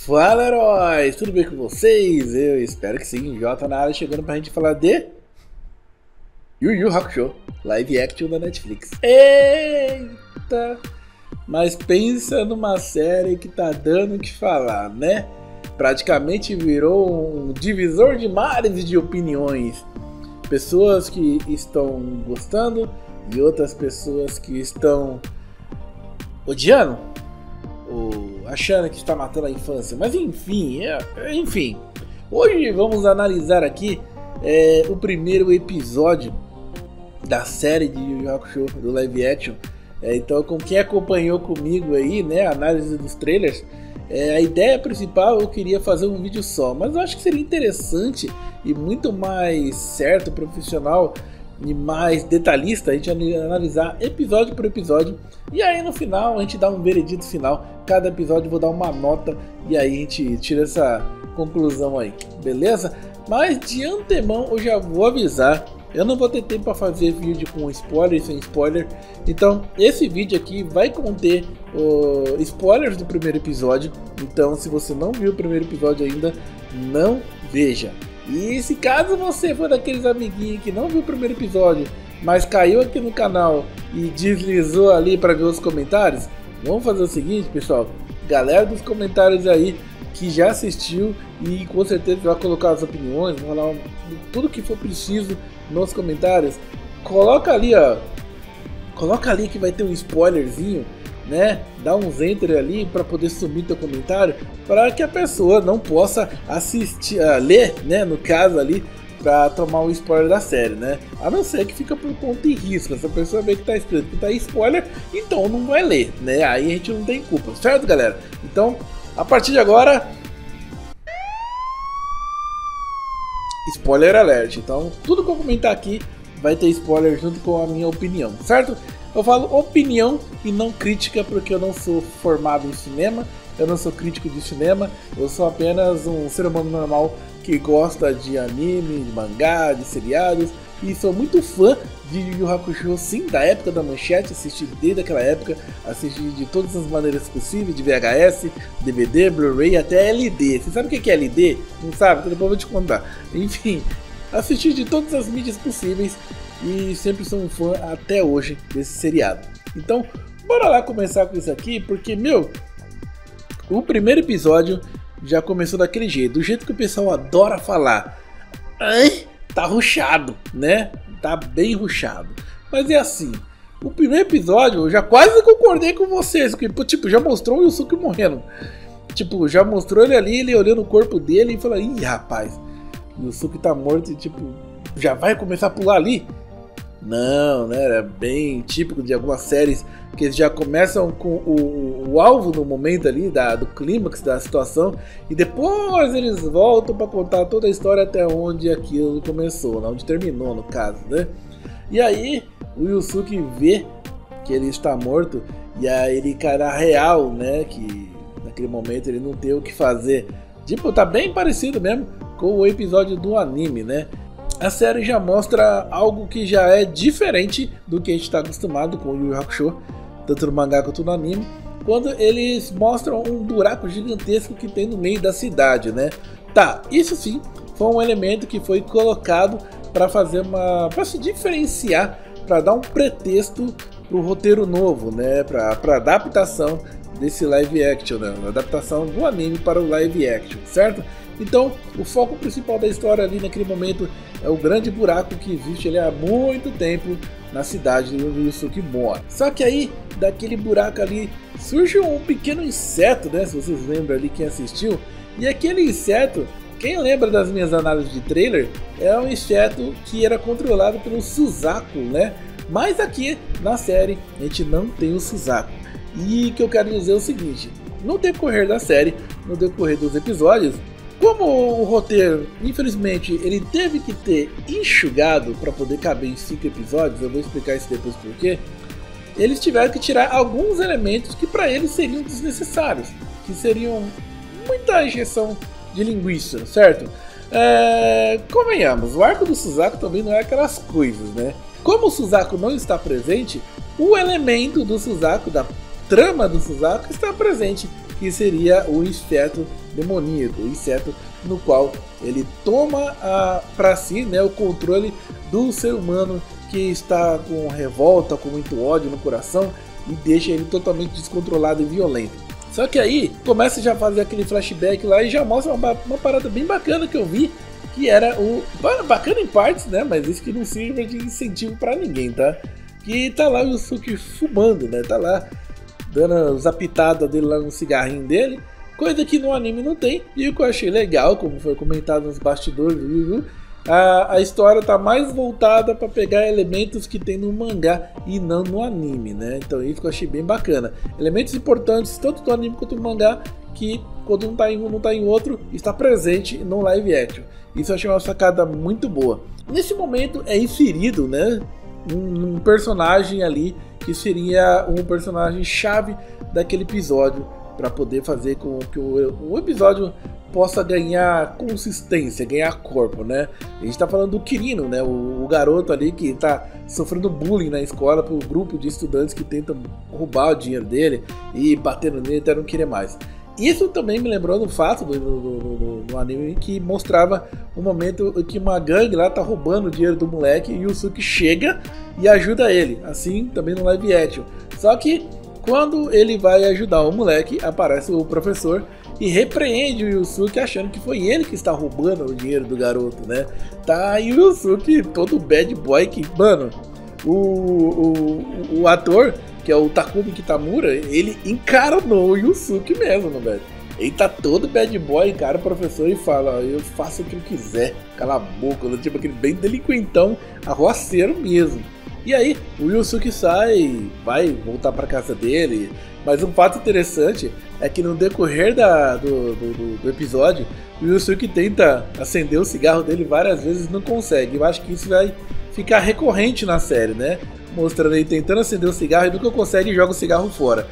Fala, heróis! Tudo bem com vocês? Eu espero que sim. Jota na área, chegando pra gente falar de Yu Yu Hakusho, live action da Netflix. Eita! Mas pensa numa série que tá dando o que falar, né? Praticamente virou um divisor de mares e de opiniões. Pessoas que estão gostando e outras pessoas que estão odiando, ou achando que está matando a infância. Mas enfim, hoje vamos analisar aqui o primeiro episódio da série de Yu Yu Hakusho, do live action. Então, com quem acompanhou comigo aí, né, a análise dos trailers, a ideia principal eu queria fazer um vídeo só, mas eu acho que seria interessante e muito mais certo, profissional e mais detalhista a gente analisar episódio por episódio, e aí no final a gente dá um veredito final. Cada episódio eu vou dar uma nota e aí a gente tira essa conclusão aí, beleza? Mas de antemão eu já vou avisar, eu não vou ter tempo para fazer vídeo com spoiler e sem spoiler, então esse vídeo aqui vai conter spoilers do primeiro episódio. Então se você não viu o primeiro episódio ainda, não veja. E se caso você for daqueles amiguinhos que não viu o primeiro episódio, mas caiu aqui no canal e deslizou ali para ver os comentários, vamos fazer o seguinte, pessoal, galera dos comentários aí que já assistiu e com certeza vai colocar as opiniões, vai falar tudo que for preciso nos comentários, coloca ali, ó, coloca ali que vai ter um spoilerzinho, né? Dá uns enter ali para poder sumir teu comentário, para que a pessoa não possa assistir, ler, né? No caso ali, para tomar o spoiler da série, né? A não ser que fica por conta e risco. Se a pessoa vê que tá escrito que tá spoiler, então não vai ler, né? Aí a gente não tem culpa, certo, galera? Então, a partir de agora, spoiler alert. Então, tudo que eu comentar aqui vai ter spoiler junto com a minha opinião, certo? Eu falo opinião e não crítica, porque eu não sou formado em cinema, eu não sou crítico de cinema, eu sou apenas um ser humano normal que gosta de anime, de mangá, de seriados, e sou muito fã de Yu Yu Hakusho, sim, da época da Manchete, assisti desde aquela época, assisti de todas as maneiras possíveis, de VHS, DVD, Blu-ray, até LD. Você sabe o que é LD? Não sabe? Então depois eu vou te contar. Enfim, assisti de todas as mídias possíveis e sempre sou um fã até hoje desse seriado. Então, bora lá começar com isso aqui, porque, o primeiro episódio já começou daquele jeito, do jeito que o pessoal adora falar. Ai, tá rushado, né? Tá bem rushado. Mas é assim, o primeiro episódio eu já quase concordei com vocês, que tipo, já mostrou o Yusuke morrendo. Tipo, já mostrou ele ali, ele olhando o corpo dele e falou: ih, rapaz, o Yusuke tá morto e tipo, já vai começar a pular ali? Não, né? Era bem típico de algumas séries que eles já começam com o alvo no momento ali do clímax da situação e depois eles voltam para contar toda a história até onde aquilo começou, onde terminou no caso, né? E aí o Yusuke vê que ele está morto e aí ele cai na real, né? Que naquele momento ele não tem o que fazer. Tipo, tá bem parecido mesmo com o episódio do anime, né? A série já mostra algo que já é diferente do que a gente está acostumado com o Yu Yu Hakusho, tanto no mangá quanto no anime, quando eles mostram um buraco gigantesco que tem no meio da cidade, né? Tá, isso sim foi um elemento que foi colocado para fazer para se diferenciar, para dar um pretexto para o roteiro novo, né? Para adaptação desse live action, né? A adaptação do anime para o live action, certo? Então, o foco principal da história ali naquele momento é o grande buraco que existe ali há muito tempo na cidade onde o Yusuke mora. Só que aí, daquele buraco ali, surge um pequeno inseto, né? Se vocês lembram ali quem assistiu. E aquele inseto, quem lembra das minhas análises de trailer, é um inseto que era controlado pelo Suzaku, né? Mas aqui na série a gente não tem o Suzaku. E o que eu quero dizer é o seguinte: no decorrer da série, no decorrer dos episódios, como o roteiro, infelizmente, ele teve que ter enxugado para poder caber em 5 episódios, eu vou explicar isso depois porque, eles tiveram que tirar alguns elementos que para eles seriam desnecessários, que seriam muita injeção de linguiça, certo? Convenhamos, o arco do Suzaku também não é aquelas coisas, né? Como o Suzaku não está presente, o elemento do Suzaku, da trama do Suzaku está presente, que seria o inseto demoníaco, o inseto no qual ele toma para si, né, o controle do ser humano que está com revolta, com muito ódio no coração e deixa ele totalmente descontrolado e violento. Só que aí começa já a fazer aquele flashback lá e já mostra uma parada bem bacana que eu vi, que era o bacana em partes, né, mas isso que não sirva de incentivo para ninguém, tá? Que tá lá o Yusuke fumando, né? Tá lá dando as apitadas dele lá no cigarrinho dele, coisa que no anime não tem. E o que eu achei legal, como foi comentado nos bastidores do Yu, a história tá mais voltada para pegar elementos que tem no mangá e não no anime, né? Então isso que eu achei bem bacana. Elementos importantes tanto do anime quanto do mangá, que quando não tá em um, não tá em outro, está presente no live action. Isso eu achei uma sacada muito boa. Nesse momento é inserido, né, um personagem ali que seria um personagem chave daquele episódio para poder fazer com que o episódio possa ganhar consistência, ganhar corpo, né? A gente tá falando do Kirino, né? O garoto ali que tá sofrendo bullying na escola por um grupo de estudantes que tentam roubar o dinheiro dele e batendo nele até não querer mais. Isso também me lembrou do fato do anime que mostrava um momento que uma gangue lá tá roubando o dinheiro do moleque e o Yusuke chega e ajuda ele, assim também no live action. Só que quando ele vai ajudar o moleque, aparece o professor e repreende o Yusuke achando que foi ele que está roubando o dinheiro do garoto, né? Tá aí o Yusuke todo bad boy que, mano, o ator, que é o Takumi Kitamura, ele encarnou o Yusuke mesmo, velho. Ele tá todo bad boy, encara o professor e fala: eu faço o que eu quiser, cala a boca, tipo aquele bem delinquentão, arroaceiro mesmo. E aí, o Yusuke sai, vai voltar pra casa dele, mas um fato interessante é que no decorrer do episódio, o Yusuke tenta acender o cigarro dele várias vezes e não consegue. Eu acho que isso vai ficar recorrente na série, né? Mostrando ele tentando acender o cigarro e nunca consegue e joga o cigarro fora.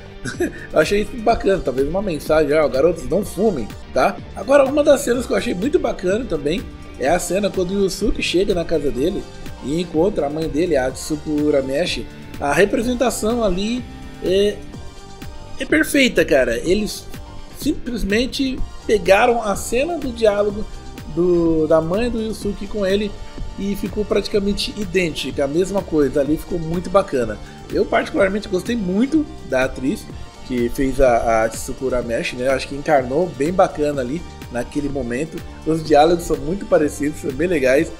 Eu achei isso bacana, talvez uma mensagem: garotos, não fumem, tá? Agora, uma das cenas que eu achei muito bacana também é a cena quando o Yusuke chega na casa dele e encontra a mãe dele, a Atsuko Urameshi. A representação ali é perfeita, cara. Eles simplesmente pegaram a cena do diálogo da mãe do Yusuke com ele e ficou praticamente idêntica, a mesma coisa. Ali ficou muito bacana. Eu particularmente gostei muito da atriz que fez a Atsuko Urameshi, né? Eu acho que encarnou bem bacana ali naquele momento. Os diálogos são muito parecidos, são bem legais.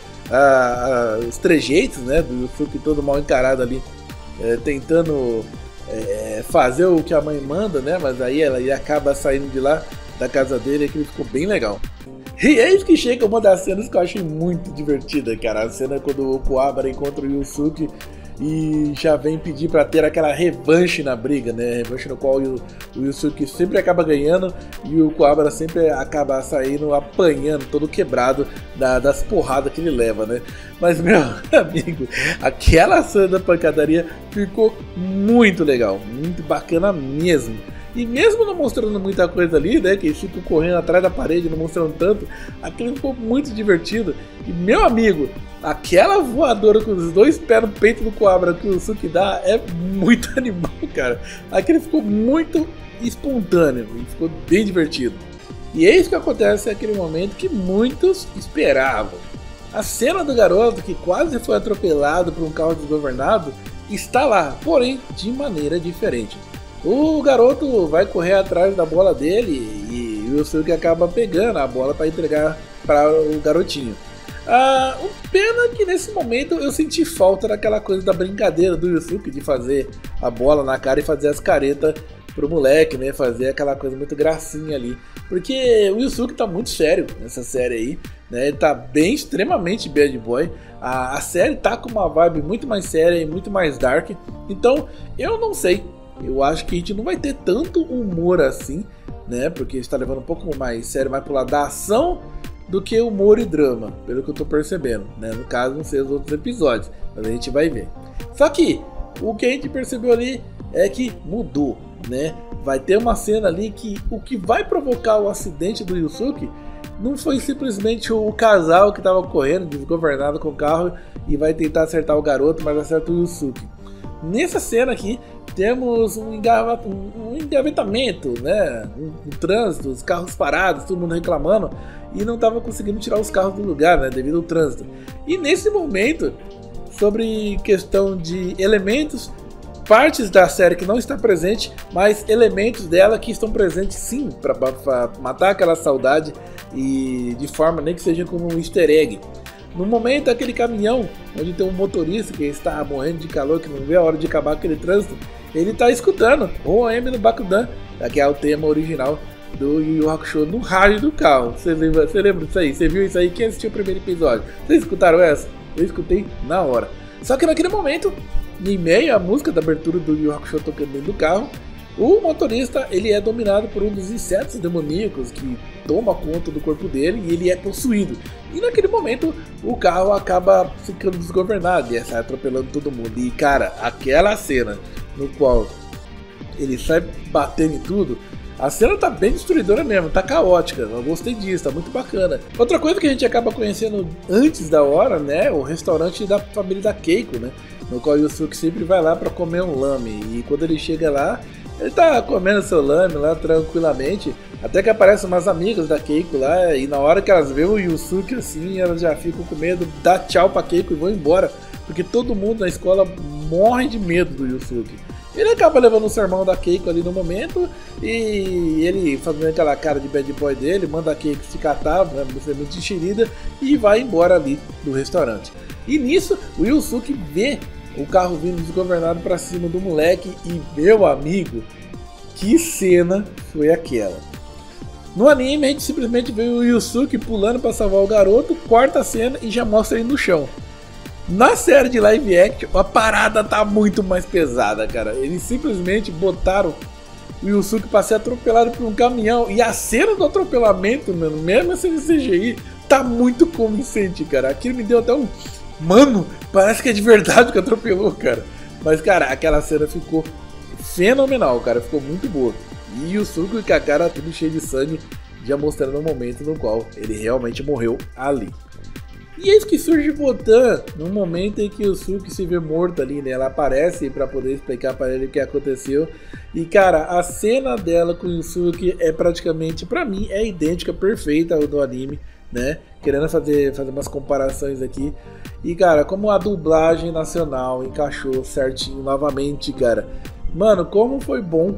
Os trejeitos, né, do Yusuke todo mal encarado ali, tentando fazer o que a mãe manda, né? Mas aí ela acaba saindo de lá da casa dele, que ficou bem legal. E eis que chega uma das cenas que eu achei muito divertida, cara. A cena quando o Kuwabara encontra o Yusuke e já vem pedir pra ter aquela revanche na briga, né? Revanche no qual o Yusuke sempre acaba ganhando e o Kuwabara sempre acaba saindo apanhando, todo quebrado das porradas que ele leva, né? Mas, meu amigo, aquela cena da pancadaria ficou muito legal, muito bacana mesmo. E mesmo não mostrando muita coisa ali, né, que eles ficam correndo atrás da parede, não mostrando tanto, aquilo ficou muito divertido. E, meu amigo, aquela voadora com os dois pés no peito do Kuwabara que o Yusuke dá é muito animal, cara. Aquilo ficou muito espontâneo e ficou bem divertido. E é isso que acontece naquele momento que muitos esperavam. A cena do garoto que quase foi atropelado por um carro desgovernado está lá, porém de maneira diferente. O garoto vai correr atrás da bola dele e o Yusuke acaba pegando a bola para entregar para o garotinho. Pena que nesse momento eu senti falta daquela coisa da brincadeira do Yusuke de fazer a bola na cara e fazer as caretas pro moleque, né? Fazer aquela coisa muito gracinha ali. Porque o Yusuke tá muito sério nessa série aí, né? Ele tá bem, extremamente bad boy. A série tá com uma vibe muito mais séria e muito mais dark. Então, eu não sei. Eu acho que a gente não vai ter tanto humor assim, né? Porque a gente tá levando um pouco mais sério, mais pro lado da ação do que humor e drama, pelo que eu tô percebendo, né? No caso, não sei os outros episódios, mas a gente vai ver. Só que o que a gente percebeu ali é que mudou, né? Vai ter uma cena ali que o que vai provocar o acidente do Yusuke não foi simplesmente o casal que tava correndo, desgovernado com o carro e vai tentar acertar o garoto, mas acerta o Yusuke. Nessa cena aqui, temos um engavetamento, né? No trânsito, os carros parados, todo mundo reclamando e não estava conseguindo tirar os carros do lugar, né? Devido ao trânsito. E nesse momento, sobre questão de elementos, partes da série que não está presente, mas elementos dela que estão presentes sim, para matar aquela saudade e de forma nem que seja como um easter egg. No momento, aquele caminhão, onde tem um motorista que está morrendo de calor, que não vê a hora de acabar aquele trânsito, ele está escutando o OM do Bakudan, que é o tema original do Yu Yu Hakusho no rádio do carro. Você lembra disso aí? Você viu isso aí? Quem assistiu o primeiro episódio? Vocês escutaram essa? Eu escutei na hora. Só que naquele momento, em meio à música da abertura do Yu Yu Hakusho tocando dentro do carro, o motorista ele é dominado por um dos insetos demoníacos que toma conta do corpo dele e ele é possuído. E naquele momento o carro acaba ficando desgovernado e sai atropelando todo mundo. E cara, aquela cena no qual ele sai batendo em tudo, a cena tá bem destruidora mesmo, tá caótica, eu gostei disso, tá muito bacana. Outra coisa que a gente acaba conhecendo antes da hora, né, o restaurante da família da Keiko, né, no qual o Yusuke sempre vai lá pra comer um lame. E quando ele chega lá, ele tá comendo seu lame lá tranquilamente, até que aparecem umas amigas da Keiko lá, e na hora que elas veem o Yusuke assim, elas já ficam com medo, dá tchau pra Keiko e vão embora, porque todo mundo na escola morre de medo do Yusuke. Ele acaba levando o sermão da Keiko ali no momento, e ele fazendo aquela cara de bad boy dele, manda a Keiko se catar, né, muito enxerida, e vai embora ali do restaurante. E nisso, o Yusuke vê o carro vindo desgovernado pra cima do moleque e, meu amigo, que cena foi aquela? No anime a gente simplesmente vê o Yusuke pulando pra salvar o garoto, corta a cena e já mostra ele no chão. Na série de live action a parada tá muito mais pesada, cara. Eles simplesmente botaram o Yusuke pra ser atropelado por um caminhão e a cena do atropelamento, mano, mesmo essa CGI, tá muito convincente, cara. Aquilo me deu até um... Mano, parece que é de verdade que atropelou, cara. Mas, cara, aquela cena ficou fenomenal, cara. Ficou muito boa. E o Yusuke com a cara tudo cheio de sangue, já mostrando o momento no qual ele realmente morreu ali. E eis que surge Botan, no momento em que o Yusuke se vê morto ali, né? Ela aparece para poder explicar para ele o que aconteceu. E, cara, a cena dela com o Yusuke é praticamente, pra mim, é idêntica, perfeita ao do anime, né? Querendo fazer umas comparações aqui. E, cara, como a dublagem nacional encaixou certinho novamente, cara. Mano, como foi bom,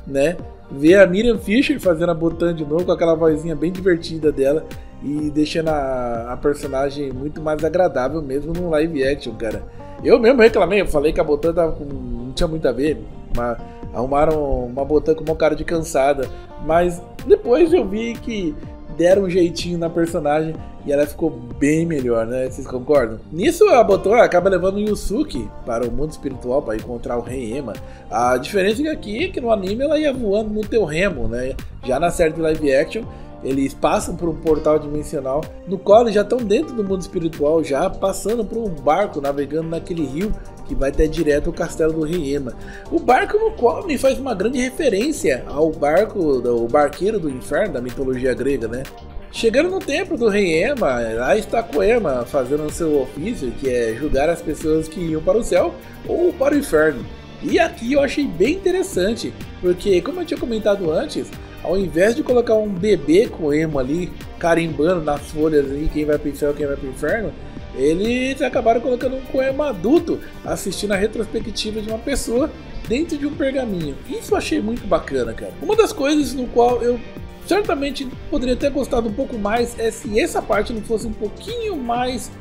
né? Ver a Miriam Fisher fazendo a Botan de novo com aquela vozinha bem divertida dela e deixando a personagem muito mais agradável mesmo no live action, cara. Eu mesmo reclamei, eu falei que a Botan não tinha muito a ver, mas arrumaram uma Botan com uma cara de cansada, mas depois eu vi que deram um jeitinho na personagem e ela ficou bem melhor, né? Vocês concordam? Nisso a Botan acaba levando o Yusuke para o mundo espiritual para encontrar o Rei Ema. A diferença aqui é que no anime ela ia voando no teu remo, né? Já na série de live action eles passam por um portal dimensional no qual eles já estão dentro do mundo espiritual, já passando por um barco navegando naquele rio que vai até direto ao castelo do Rei Ema. O barco no qual me faz uma grande referência ao barco do barqueiro do inferno da mitologia grega, né? Chegando no templo do Rei Ema, lá está Koema fazendo o seu ofício, que é julgar as pessoas que iam para o céu ou para o inferno. E aqui eu achei bem interessante, porque como eu tinha comentado antes, ao invés de colocar um bebê Koema ali, carimbando nas folhas ali, quem vai para o céu, quem vai para o inferno, eles acabaram colocando um Koema adulto, assistindo a retrospectiva de uma pessoa dentro de um pergaminho. Isso eu achei muito bacana, cara. Uma das coisas no qual eu certamente poderia ter gostado um pouco mais é se essa parte não fosse um pouquinho mais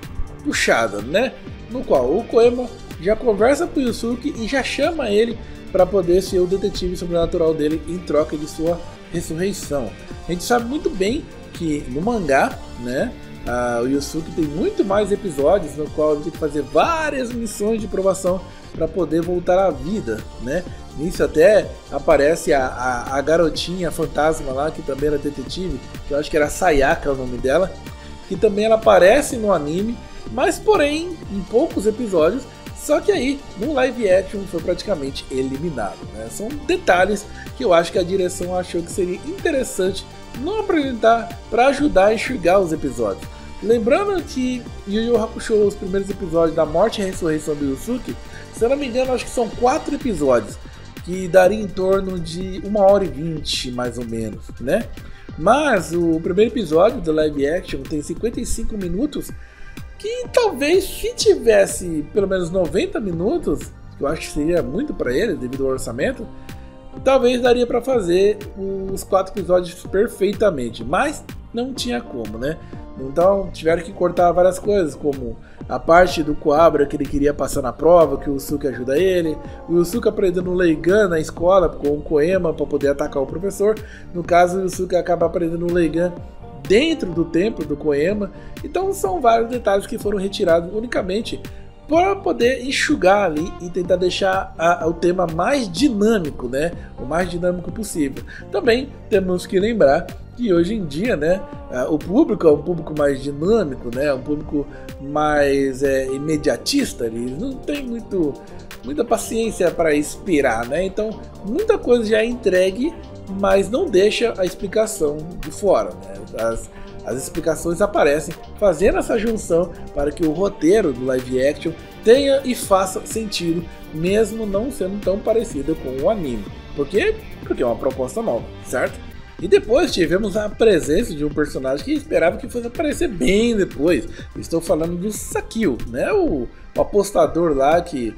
puxada, né? No qual o Koema já conversa com o Yusuke e já chama ele para poder ser o detetive sobrenatural dele em troca de sua ressurreição. A gente sabe muito bem que no mangá, né, o Yusuke tem muito mais episódios no qual ele tem que fazer várias missões de provação para poder voltar à vida, né? Nisso até aparece a garotinha fantasma lá, que também era detetive, que eu acho que era Sayaka o nome dela, que também ela aparece no anime, mas porém em poucos episódios. Só que aí, no live action, foi praticamente eliminado, né? São detalhes que eu acho que a direção achou que seria interessante não apresentar para ajudar a enxergar os episódios. Lembrando que Yu Yu Hakusho, os primeiros episódios da morte e ressurreição do Yusuke, se eu não me engano, acho que são 4 episódios. que daria em torno de 1h20 mais ou menos, né? Mas o primeiro episódio do live action tem 55 minutos, que talvez se tivesse pelo menos 90 minutos, que eu acho que seria muito para ele devido ao orçamento, talvez daria para fazer os 4 episódios perfeitamente, mas não tinha como, né? Então tiveram que cortar várias coisas, como a parte do Coabra que ele queria passar na prova, que o Yusuke ajuda ele, o Yusuke aprendendo o Leigan na escola com o Koema para poder atacar o professor. No caso, o Yusuke acaba aprendendo o Leigan dentro do templo do Koema. Então são vários detalhes que foram retirados unicamente para poder enxugar ali e tentar deixar o tema mais dinâmico, né? O mais dinâmico possível. Também temos que lembrar que hoje em dia, né, o público é um público mais dinâmico, né, um público mais imediatista, eles não tem muita paciência para esperar, né? Então muita coisa já é entregue, mas não deixa a explicação de fora, né? As explicações aparecem fazendo essa junção para que o roteiro do live action tenha e faça sentido, mesmo não sendo tão parecido com o anime. Por quê? Porque é uma proposta nova, certo? E depois tivemos a presença de um personagem que esperava que fosse aparecer bem depois. Estou falando do Sakio, né? O apostador lá que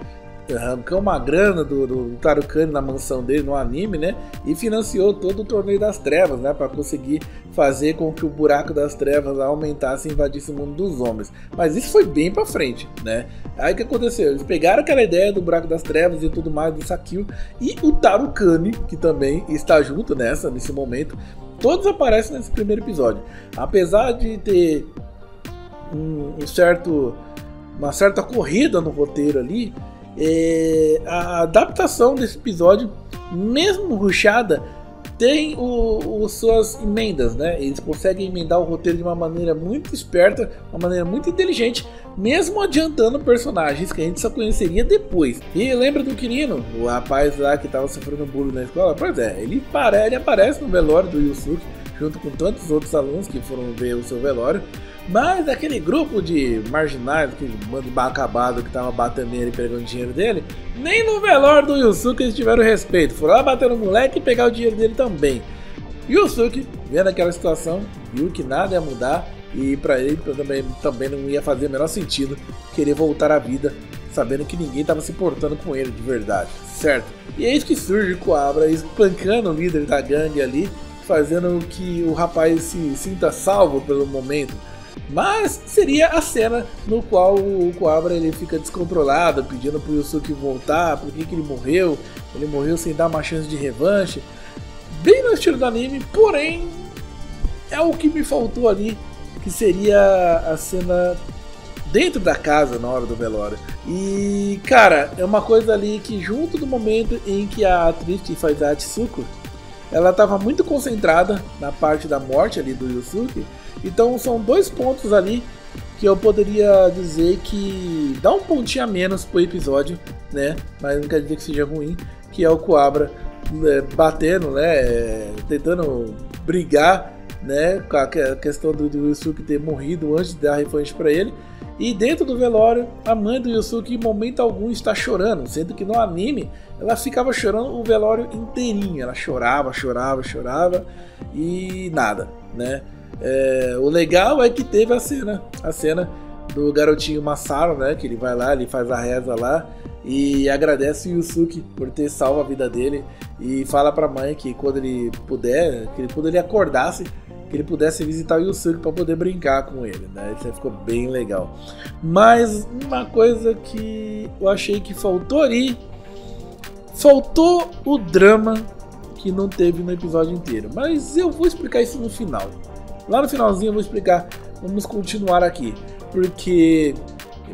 arrancou uma grana do Tarukani na mansão dele no anime, né? E financiou todo o Torneio das Trevas, né? Para conseguir fazer com que o buraco das trevas aumentasse e invadisse o mundo dos homens. Mas isso foi bem pra frente, né? Aí o que aconteceu? Eles pegaram aquela ideia do buraco das trevas e tudo mais do Sakio, e o Tarukani, que também está junto nesse momento. Todos aparecem nesse primeiro episódio. Apesar de ter uma certa corrida no roteiro ali, a adaptação desse episódio, mesmo rushada, tem suas emendas, né? Eles conseguem emendar o roteiro de uma maneira muito esperta, uma maneira muito inteligente, mesmo adiantando personagens que a gente só conheceria depois. E lembra do Kirino, o rapaz lá que estava sofrendo bullying na escola? Pois é, ele aparece no velório do Yusuke, junto com tantos outros alunos que foram ver o seu velório. Mas aquele grupo de marginais, aquele bando acabado que tava batendo nele e pegando o dinheiro dele, nem no velório do Yusuke eles tiveram respeito. Foram lá bater no moleque e pegar o dinheiro dele também. Yusuke, vendo aquela situação, viu que nada ia mudar e pra ele também não ia fazer o menor sentido querer voltar à vida, sabendo que ninguém tava se importando com ele de verdade, certo? E é isso que surge com a Abra espancando o líder da gangue ali, fazendo que o rapaz se sinta salvo pelo momento. Mas seria a cena no qual o Coabra ele fica descontrolado, pedindo pro Yusuke voltar, por que ele morreu sem dar uma chance de revanche, bem no estilo do anime. Porém, é o que me faltou ali, que seria a cena dentro da casa na hora do velório. E cara, é uma coisa ali que, junto do momento em que a atriz que faz a Atsuko, ela estava muito concentrada na parte da morte ali do Yusuke. Então são 2 pontos ali que eu poderia dizer que dá um pontinho a menos pro episódio, né? Mas não quer dizer que seja ruim, que é o Coabra batendo, né? Tentando brigar, né? Com a questão do Yusuke ter morrido antes de dar revanche para ele. E dentro do velório, a mãe do Yusuke em momento algum está chorando, sendo que no anime ela ficava chorando o velório inteirinho. Ela chorava e nada, né? O legal é que teve a cena do garotinho Masaru, né? Que ele vai lá, ele faz a reza lá e agradece o Yusuke por ter salvo a vida dele e fala pra mãe que quando ele acordasse, que ele pudesse visitar o Yusuke para poder brincar com ele, né? Isso aí ficou bem legal. Mas uma coisa que eu achei que faltou ali, faltou o drama que não teve no episódio inteiro. Mas eu vou explicar isso no final. Lá no finalzinho eu vou explicar. Vamos continuar aqui, porque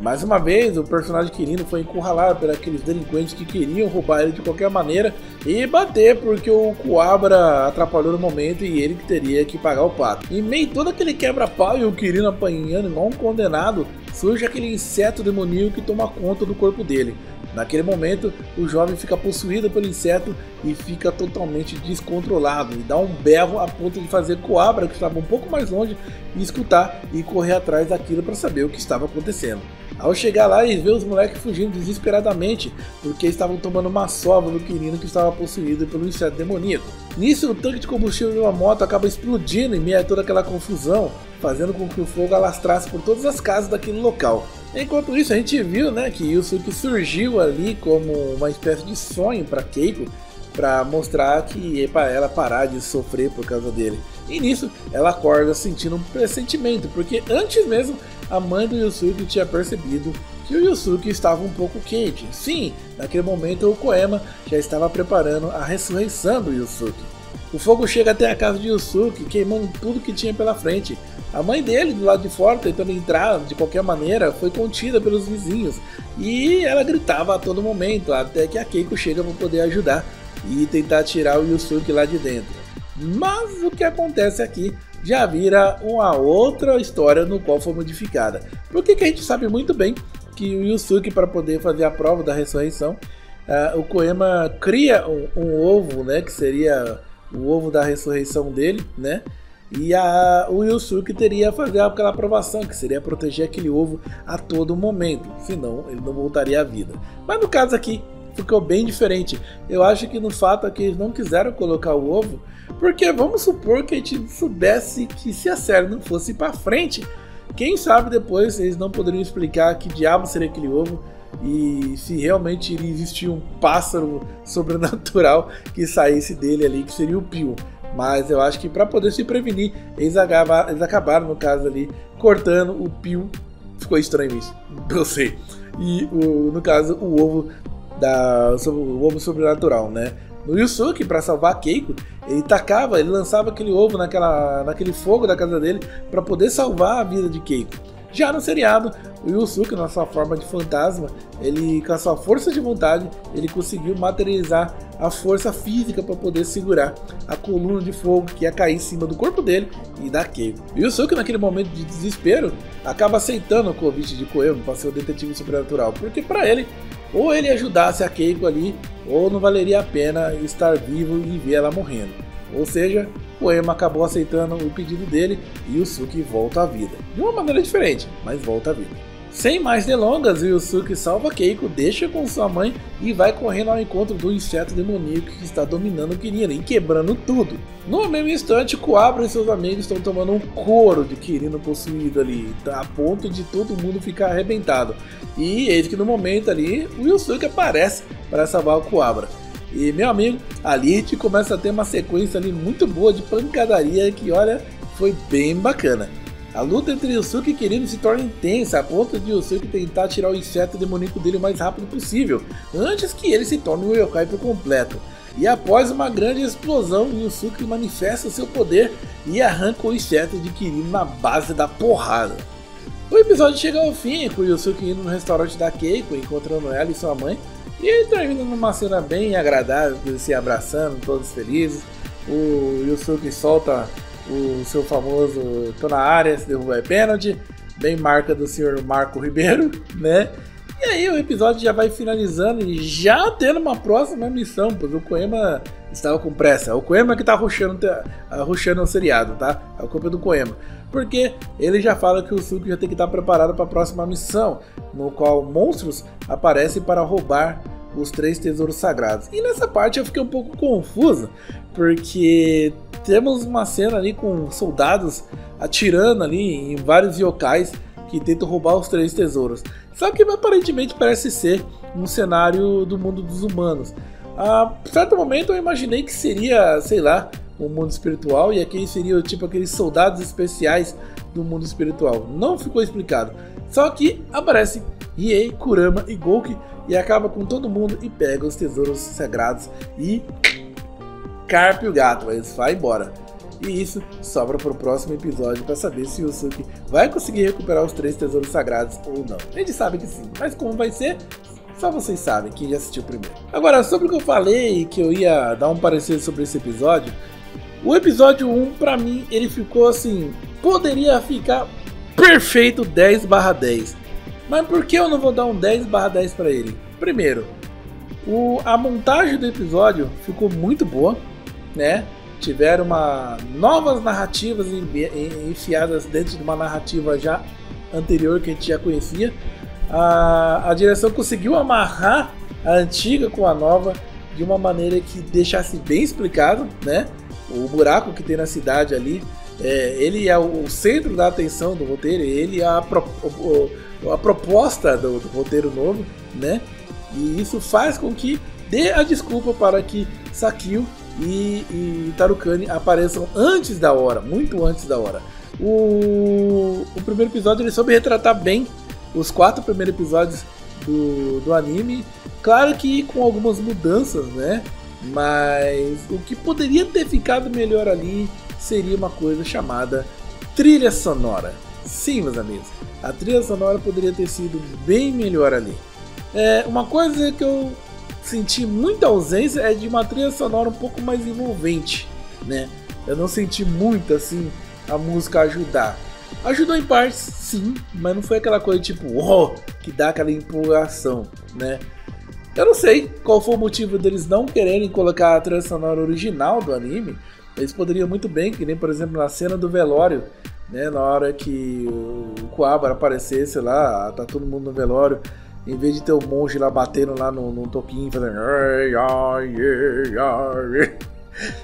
mais uma vez o personagem Kirino foi encurralado por aqueles delinquentes que queriam roubar ele de qualquer maneira e bater, porque o Coabra atrapalhou no momento e ele que teria que pagar o pato. Em meio a todo aquele quebra-pau e o Kirino apanhando igual um condenado, surge aquele inseto demoníaco que toma conta do corpo dele. Naquele momento, o jovem fica possuído pelo inseto e fica totalmente descontrolado e dá um berro a ponto de fazer Coabra, que estava um pouco mais longe, escutar e correr atrás daquilo para saber o que estava acontecendo. Ao chegar lá e ver os moleques fugindo desesperadamente, porque estavam tomando uma sova do Kirino que estava possuído pelo inseto demoníaco. Nisso, o tanque de combustível de uma moto acaba explodindo em meio a toda aquela confusão, fazendo com que o fogo alastrasse por todas as casas daquele local. Enquanto isso, a gente viu, né, que Yusuke surgiu ali como uma espécie de sonho para Keiko, para mostrar que é para ela parar de sofrer por causa dele. E nisso, ela acorda sentindo um pressentimento, porque antes mesmo a mãe do Yusuke tinha percebido que o Yusuke estava um pouco quente. Sim, naquele momento o Koema já estava preparando a ressurreição do Yusuke. O fogo chega até a casa de Yusuke, queimando tudo que tinha pela frente. A mãe dele, do lado de fora, tentando entrar de qualquer maneira, foi contida pelos vizinhos. E ela gritava a todo momento, até que a Keiko chega para poder ajudar e tentar tirar o Yusuke lá de dentro. Mas o que acontece aqui já vira uma outra história no qual foi modificada. Porque que a gente sabe muito bem que o Yusuke, para poder fazer a prova da ressurreição, o Koema cria um ovo, né, que seria o ovo da ressurreição dele, né? E o Yusuke teria a fazer aquela aprovação, que seria proteger aquele ovo a todo momento, senão ele não voltaria à vida. Mas no caso aqui ficou bem diferente. Eu acho que no fato é que eles não quiseram colocar o ovo, porque vamos supor que a gente soubesse que se a série não fosse para frente, quem sabe depois eles não poderiam explicar que diabo seria aquele ovo e se realmente iria existir um pássaro sobrenatural que saísse dele ali, que seria o Pio. Mas eu acho que para poder se prevenir, eles acabaram no caso ali cortando o Pio. Ficou estranho isso, eu sei. E no caso o ovo sobrenatural, né? No Yusuke, para salvar a Keiko, ele lançava aquele ovo naquele fogo da casa dele para poder salvar a vida de Keiko. Já no seriado, o Yusuke, na sua forma de fantasma, ele, com a sua força de vontade, ele conseguiu materializar a força física para poder segurar a coluna de fogo que ia cair em cima do corpo dele e da Keiko. O Yusuke, naquele momento de desespero, acaba aceitando o convite de Koema para ser o detetive sobrenatural, porque para ele, ou ele ajudasse a Keiko ali, ou não valeria a pena estar vivo e ver ela morrendo. Ou seja, Koema acabou aceitando o pedido dele e Yusuke volta à vida. De uma maneira diferente, mas volta à vida. Sem mais delongas, Yusuke salva Keiko, deixa com sua mãe e vai correndo ao encontro do inseto demoníaco que está dominando o Kirino e quebrando tudo. No mesmo instante, Kuwabara e seus amigos estão tomando um couro de Kirino possuído ali, a ponto de todo mundo ficar arrebentado. E eis que no momento ali, o Yusuke aparece para salvar o Kuwabara. E meu amigo, ali a gente começa a ter uma sequência ali muito boa de pancadaria que, olha, foi bem bacana. A luta entre Yusuke e Kirino se torna intensa, a ponto de Yusuke tentar tirar o inseto demoníaco dele o mais rápido possível, antes que ele se torne um yokai por completo. E após uma grande explosão, Yusuke manifesta seu poder e arranca o inseto de Kirino na base da porrada. O episódio chega ao fim, com o Yusuke indo no restaurante da Keiko, encontrando ela e sua mãe, e ele termina numa cena bem agradável, se abraçando, todos felizes. O Yusuke solta o seu famoso "tô na área", se derrubar é pênalti, bem marca do senhor Marco Ribeiro, né? E aí o episódio já vai finalizando e já tendo uma próxima missão, pois o Koema estava com pressa. O Koema que tá rushando o seriado, tá? A culpa é do Koema. Porque ele já fala que o Yusuke já tem que estar preparado para a próxima missão, no qual monstros aparecem para roubar os 3 tesouros sagrados. E nessa parte eu fiquei um pouco confuso, porque temos uma cena ali com soldados atirando ali em vários yokais que tentam roubar os 3 tesouros. Só que aparentemente parece ser um cenário do mundo dos humanos. A certo momento eu imaginei que seria, sei lá, o mundo espiritual, e aqui seria tipo aqueles soldados especiais do mundo espiritual. Não ficou explicado. Só que aparece Riei, Kurama e Gouki e acaba com todo mundo e pega os tesouros sagrados e carpe o gato, eles vai embora. E isso sobra para o próximo episódio para saber se o Yusuke vai conseguir recuperar os 3 tesouros sagrados ou não. A gente sabe que sim, mas como vai ser? Só vocês sabem, quem já assistiu primeiro. Agora, sobre o que eu falei, que eu ia dar um parecer sobre esse episódio, o episódio 1, pra mim, ele ficou assim, poderia ficar perfeito 10/10. Mas por que eu não vou dar um 10/10 pra ele? Primeiro, a montagem do episódio ficou muito boa, né? Tiveram novas narrativas enfiadas dentro de uma narrativa já anterior que a gente já conhecia. a direção conseguiu amarrar a antiga com a nova de uma maneira que deixasse bem explicado, né? O buraco que tem na cidade ali, ele é o centro da atenção do roteiro, ele é a proposta do roteiro novo, né? E isso faz com que dê a desculpa para que Sakio e Tarukani apareçam antes da hora, muito antes da hora. O primeiro episódio ele soube retratar bem os 4 primeiros episódios do anime, claro que com algumas mudanças, né? Mas o que poderia ter ficado melhor ali seria uma coisa chamada trilha sonora. Sim, meus amigos, a trilha sonora poderia ter sido bem melhor ali. Uma coisa que eu senti muita ausência é de uma trilha sonora um pouco mais envolvente, né? Eu não senti muito assim a música ajudar. Ajudou em partes, sim, mas não foi aquela coisa tipo, que dá aquela empolgação, né? Eu não sei qual foi o motivo deles não quererem colocar a trilha sonora original do anime. Eles poderiam muito bem, que nem por exemplo na cena do velório, né? Na hora que o Kuwabara aparecesse lá, tá todo mundo no velório, em vez de ter o monge lá batendo lá no toquinho, fazendo...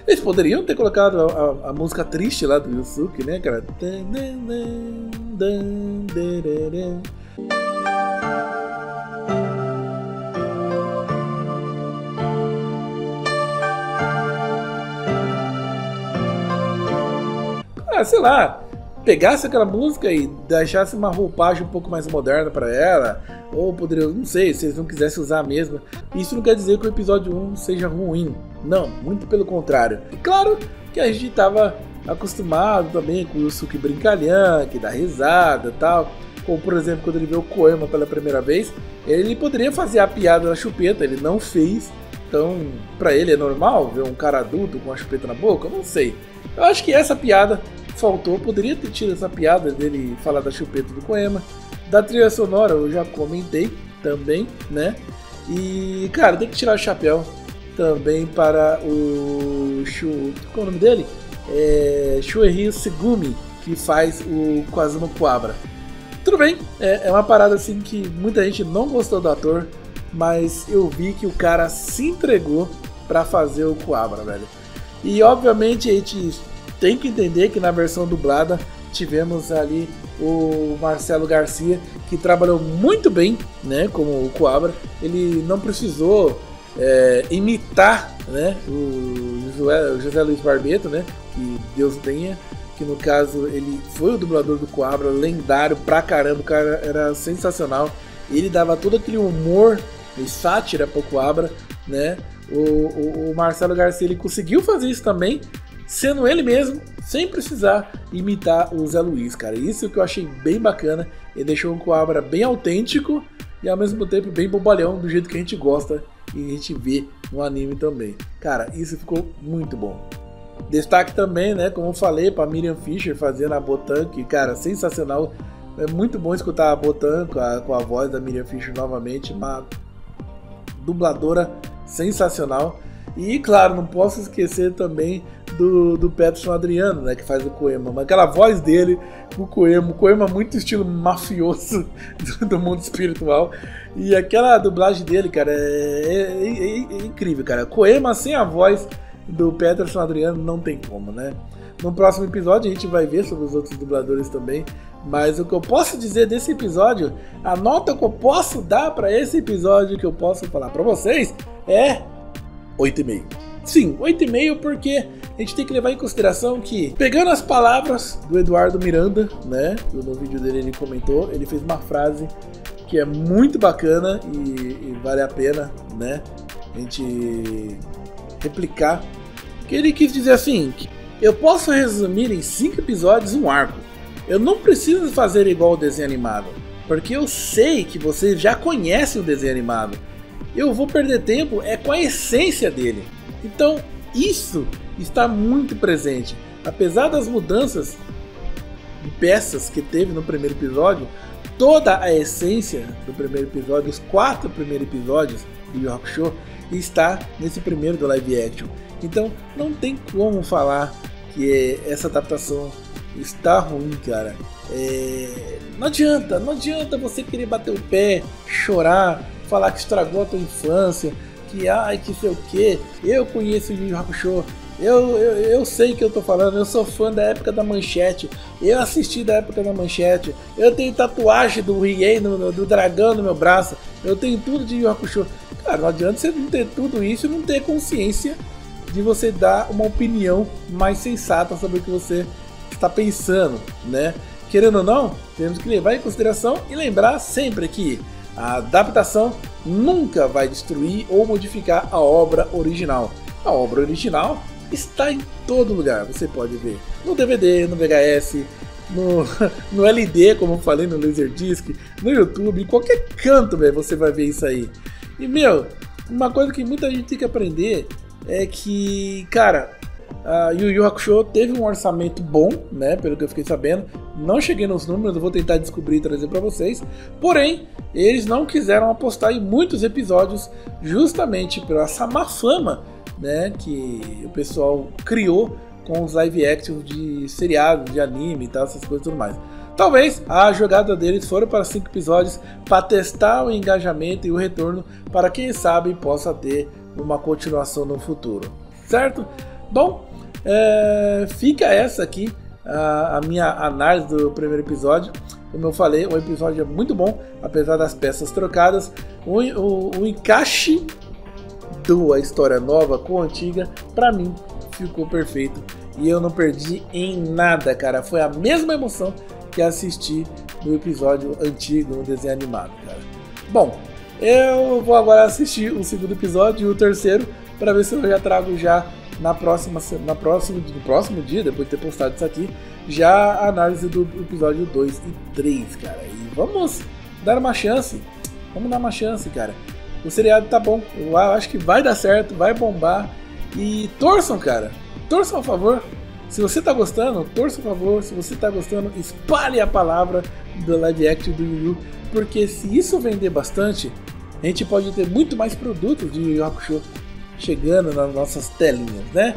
Eles poderiam ter colocado a música triste lá do Yusuke, né, cara? Sei lá, pegasse aquela música e deixasse uma roupagem um pouco mais moderna pra ela, ou poderia, não sei, se eles não quisessem usar mesmo. Isso não quer dizer que o episódio 1 seja ruim, não, muito pelo contrário. E claro que a gente estava acostumado também com o Yusuke brincalhão, que dá risada e tal, como por exemplo quando ele vê o Koema pela primeira vez, ele poderia fazer a piada da chupeta, ele não fez, então pra ele é normal ver um cara adulto com a chupeta na boca, eu não sei. Eu acho que essa piada faltou, poderia ter tido essa piada dele falar da chupeta do Koema. Da trilha sonora eu já comentei também, né? E cara, tem que tirar o chapéu também para o qual é o nome dele? Shueihiro Segumi, que faz o Kazuma Kuwabara. Tudo bem, é uma parada assim que muita gente não gostou do ator, mas eu vi que o cara se entregou para fazer o Kuwabara, velho. E obviamente a gente tem que entender que na versão dublada tivemos ali o Marcelo Garcia, que trabalhou muito bem, né, como o Kuwabara. Ele não precisou imitar, né, o José Luiz Barbeto, né, que Deus tenha, que no caso ele foi o dublador do Kuwabara, lendário pra caramba, o cara era sensacional. Ele dava todo aquele humor e sátira pro Kuwabara, né. O Marcelo Garcia ele conseguiu fazer isso também, sendo ele mesmo, sem precisar imitar o Zé Luiz, cara. Isso que eu achei bem bacana. Ele deixou o Kuwabara bem autêntico e ao mesmo tempo bem bobalhão, do jeito que a gente gosta e a gente vê no anime também. Cara, isso ficou muito bom. Destaque também, né, como eu falei, para Miriam Fisher fazendo a Botan, que, cara, sensacional. É muito bom escutar a Botan com a voz da Miriam Fisher novamente, uma dubladora sensacional. E claro, não posso esquecer também do Peterson Adriano, né, que faz o Koema. Mas aquela voz dele, o Koema muito estilo mafioso do mundo espiritual. E aquela dublagem dele, cara, é incrível, cara. Koema sem a voz do Peterson Adriano não tem como, né? No próximo episódio a gente vai ver sobre os outros dubladores também. Mas o que eu posso dizer desse episódio, a nota que eu posso dar para esse episódio, que eu posso falar para vocês, é 8,5. Sim, 8,5 porque a gente tem que levar em consideração que, pegando as palavras do Eduardo Miranda, né, no vídeo dele ele comentou, ele fez uma frase que é muito bacana e vale a pena, né, a gente replicar, que ele quis dizer assim, que eu posso resumir em 5 episódios um arco, eu não preciso fazer igual o desenho animado, porque eu sei que vocês já conhecem o desenho animado. Eu vou perder tempo com a essência dele. Então isso está muito presente. Apesar das mudanças de peças que teve no primeiro episódio, toda a essência do primeiro episódio, os 4 primeiros episódios do Yu Yu Hakusho, está nesse primeiro do live action. Então não tem como falar que essa adaptação está ruim, cara. Não adianta você querer bater o pé, chorar, falar que estragou a tua infância, que sei o que. Eu conheço o Yu Yu Hakusho, eu sei o que eu tô falando, eu sou fã da época da Manchete, eu assisti da época da Manchete, eu tenho tatuagem do Riei, do dragão no meu braço, eu tenho tudo de Yu Yu Hakusho. Cara, não adianta você não ter tudo isso e não ter consciência de você dar uma opinião mais sensata sobre o que você está pensando, né? Querendo ou não, temos que levar em consideração e lembrar sempre que a adaptação nunca vai destruir ou modificar a obra original. A obra original está em todo lugar, você pode ver no DVD, no VHS, no LD, como eu falei, no Laserdisc, no YouTube, em qualquer canto, véio, você vai ver isso aí. E uma coisa que muita gente tem que aprender é que, cara, a Yu Yu Hakusho teve um orçamento bom, né, pelo que eu fiquei sabendo. Não cheguei nos números, eu vou tentar descobrir e trazer para vocês. Porém, eles não quiseram apostar em muitos episódios justamente pela essa má fama, né, que o pessoal criou com os live action de seriado, de anime e tal, essas coisas e tudo mais. Talvez a jogada deles foram para 5 episódios para testar o engajamento e o retorno para quem sabe possa ter uma continuação no futuro, certo? Bom, fica essa aqui a minha análise do primeiro episódio. Como eu falei, o episódio é muito bom, apesar das peças trocadas. O encaixe da história nova com a antiga, para mim, ficou perfeito. E eu não perdi em nada, cara. Foi a mesma emoção que assistir no episódio antigo, no desenho animado, cara. Bom, eu vou agora assistir o segundo episódio e o terceiro, para ver se eu já trago já no próximo dia, depois de ter postado isso aqui, já a análise do episódio 2 e 3, cara. E vamos dar uma chance. Vamos dar uma chance, cara. O seriado tá bom. Eu acho que vai dar certo, vai bombar. E torçam, cara. Torçam a favor. Se você tá gostando, torça a favor. Se você tá gostando, espalhe a palavra do live action do Yu Yu. Porque se isso vender bastante, a gente pode ter muito mais produtos de Yu Yu Hakusho chegando nas nossas telinhas, né?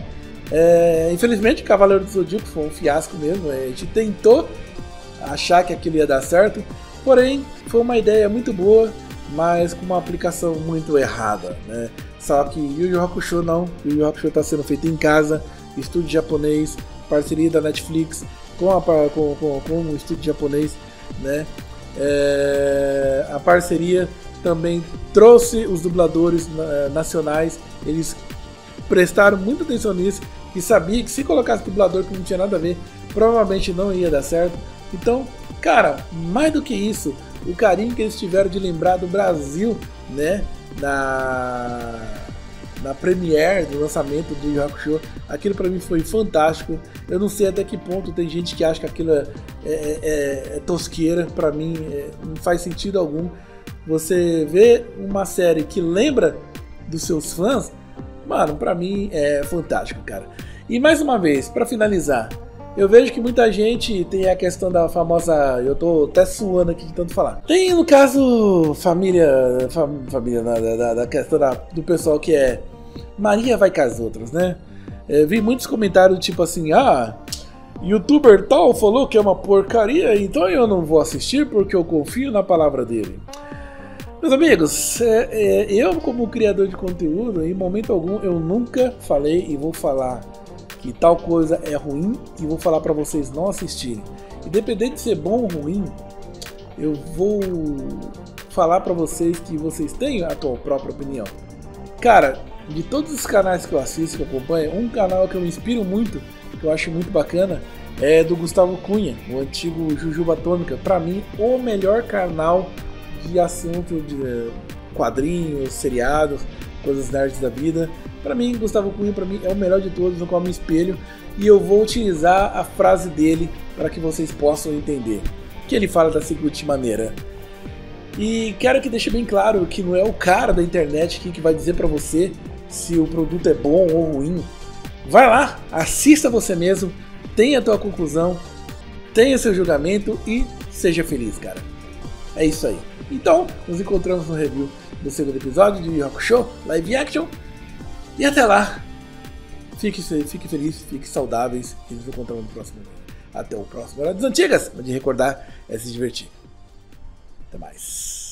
Infelizmente, Cavaleiro do Zodíaco foi um fiasco mesmo. A gente tentou achar que aquilo ia dar certo, porém foi uma ideia muito boa, mas com uma aplicação muito errada, né? Só que Yu Yu Hakusho não. Yu Yu Hakusho está sendo feito em casa, estúdio japonês, parceria da Netflix com o estúdio japonês, né? A parceria também trouxe os dubladores nacionais. Eles prestaram muita atenção nisso e sabia que se colocasse dublador que não tinha nada a ver, provavelmente não ia dar certo. Então, cara, mais do que isso, o carinho que eles tiveram de lembrar do Brasil, né, na premiere do lançamento do Yu Yu Hakusho, aquilo pra mim foi fantástico. Eu não sei até que ponto tem gente que acha que aquilo é tosqueira. Pra mim não faz sentido algum. Você vê uma série que lembra dos seus fãs, mano, pra mim é fantástico, cara. E mais uma vez, pra finalizar, eu vejo que muita gente tem a questão da famosa... Eu tô até suando aqui de tanto falar. Tem, no caso, família da questão do pessoal que é Maria vai com as outras, né? Vi muitos comentários tipo assim, youtuber tal falou que é uma porcaria, então eu não vou assistir porque eu confio na palavra dele. Meus amigos, eu como criador de conteúdo, em momento algum, eu nunca falei e vou falar que tal coisa é ruim e vou falar pra vocês não assistirem. Independente de ser bom ou ruim, eu vou falar pra vocês que vocês têm a sua própria opinião. Cara, de todos os canais que eu assisto, que eu acompanho, um canal que eu me inspiro muito, que eu acho muito bacana, é do Gustavo Cunha, o antigo Jujuba Atômica. Pra mim, o melhor canal de assunto de quadrinhos, seriados, coisas nerds da vida. Pra mim, Gustavo Cunha é o melhor de todos, no qual eu me espelho, e eu vou utilizar a frase dele para que vocês possam entender. Que ele fala da seguinte maneira: e quero que deixe bem claro que não é o cara da internet que vai dizer para você se o produto é bom ou ruim. Vai lá, assista você mesmo, tenha a tua conclusão, tenha seu julgamento e seja feliz, cara. É isso aí. Então, nos encontramos no review do segundo episódio de Yu Yu Hakusho Live Action. E até lá, fique feliz, fique saudáveis e nos encontramos no próximo vídeo. Até o próximo Hora das Antigas, onde recordar é se divertir. Até mais.